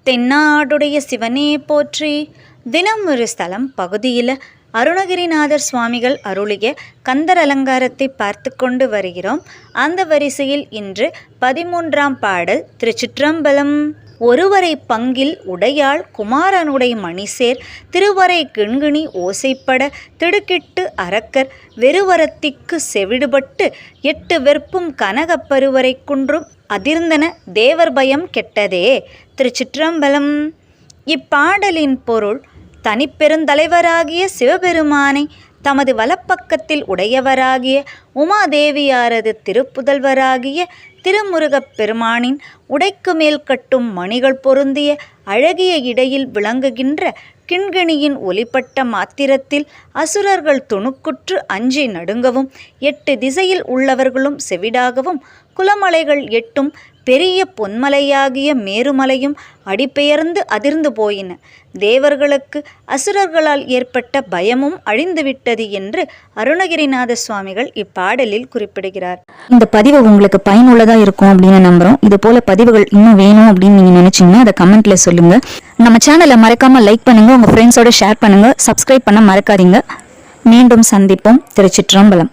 தென்னாடுடைய சிவனே போற்றி. தினம் ஒரு ஸ்தலம் பகுதியில் அருணகிரிநாதர் சுவாமிகள் அருளிய கந்தர் அலங்காரத்தை பார்த்து கொண்டு வருகிறோம். அந்த வரிசையில் இன்று 13ஆம் பாடல். திருச்சிற்றம்பலம். ஒருவரை பங்கில் உடையாள் குமாரனுடை மணிசேர் திருவரை கிண்கிணி ஓசைப்பட திடுக்கிட்டு அரக்கர் வெறுவரத்திக்கு செவிடுபட்டு 8 வெற்பும் கனகப் பருவரை குன்றும் அதிர்ந்தன தேவர் பயம் கெட்டதே. திருச்சிற்றம்பலம். இப்பாடலின் பொருள், தனிப்பெருந்தலைவராகிய சிவபெருமானை தமது வலப்பக்கத்தில் உடையவராகிய உமாதேவியாரது திருப்புதல்வராகிய திருமுருகப் பெருமானின் உடைக்கு மேல் கட்டும் மணிகள் பொருந்திய அழகிய இடையில் விளங்குகின்ற கிண்கிணியின் ஒலிப்பட்ட மாத்திரத்தில் அசுரர்கள் துணுக்குற்று அஞ்சி நடுங்கவும் 8 திசையில் உள்ளவர்களும் செவிடாகவும் குலமலைகள் 8ம் பெரிய பொன்மலையாகிய மேருமலையும் அடிபெயர்ந்து அதிர்ந்து போயின. தேவர்களுக்கு அசுரர்களால் ஏற்பட்ட பயமும் அழிந்துவிட்டது என்று அருணகிரிநாத சுவாமிகள் இப்பாடலில் குறிப்பிடுகிறார். இந்த பதிவு உங்களுக்கு பயனுள்ளதா இருக்கும் அப்படின்னு நம்புறோம். இது போல பதிவுகள் இன்னும் வேணும் அப்படின்னு நீங்க நினைச்சீங்கன்னா அதை கமெண்ட்ல சொல்லுங்க. நம்ம சேனலை மறக்காம லைக் பண்ணுங்க, உங்க ஃப்ரெண்ட்ஸோட ஷேர் பண்ணுங்க, சப்ஸ்கிரைப் பண்ண மறக்காதீங்க. மீண்டும் சந்திப்போம். திருச்சிற்றம்பலம்.